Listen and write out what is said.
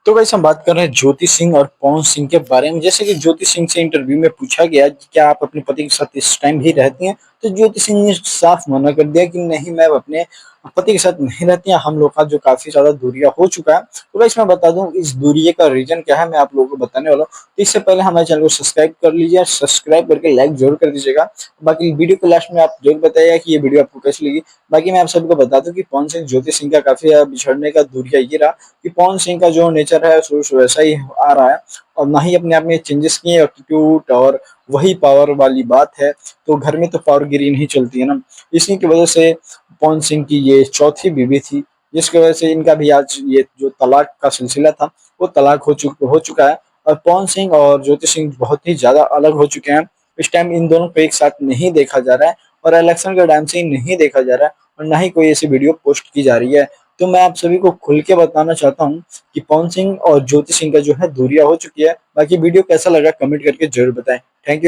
तो गाइस हम बात कर रहे हैं ज्योति सिंह और पवन सिंह के बारे में। जैसे कि ज्योति सिंह से इंटरव्यू में पूछा गया कि क्या आप अपने पति के साथ इस टाइम भी रहती हैं, तो ज्योति सिंह ने साफ मना कर दिया कि नहीं, मैं अपने पति के साथ नहीं रहती हैं। हम लोग का जो काफी ज्यादा दूरिया हो चुका है। तो गाइस मैं बता दूं इस दूरिये का रीजन क्या है, मैं आप लोगों को बताने वाला हूँ। तो इससे पहले हमारे चैनल को सब्सक्राइब कर लीजिए, सब्सक्राइब करके लाइक जरूर कर दीजिएगा। बाकी वीडियो के लास्ट में आप जरूर बताइएगा कि ये वीडियो आपको कैसी लगी। बाकी मैं आप सबको बता दूं कि पवन सिंह ज्योति सिंह का काफी बिछड़ने का दूरिया ये रहा कि पवन सिंह का जो नेचर है शुरू से वैसा ही आ रहा है, और ना ही अपने आप में चेंजेस किए एटीट्यूड और वही पावर वाली बात है। तो घर में तो पावरगिरी नहीं चलती है ना। इसी की वजह से पवन सिंह की ये चौथी बीवी थी, जिसकी वजह से इनका भी आज ये जो तलाक का सिलसिला था वो तलाक हो चुका है। और पवन सिंह और ज्योति सिंह बहुत ही ज्यादा अलग हो चुके हैं। इस टाइम इन दोनों को एक साथ नहीं देखा जा रहा है, और इलेक्शन के टाइम से ही नहीं देखा जा रहा है, और ना ही कोई ऐसी वीडियो पोस्ट की जा रही है। तो मैं आप सभी को खुल के बताना चाहता हूँ कि पवन सिंह और ज्योति सिंह का जो है दूरिया हो चुकी है। बाकी वीडियो कैसा लगा कमेंट करके जरूर बताएं। Thank you.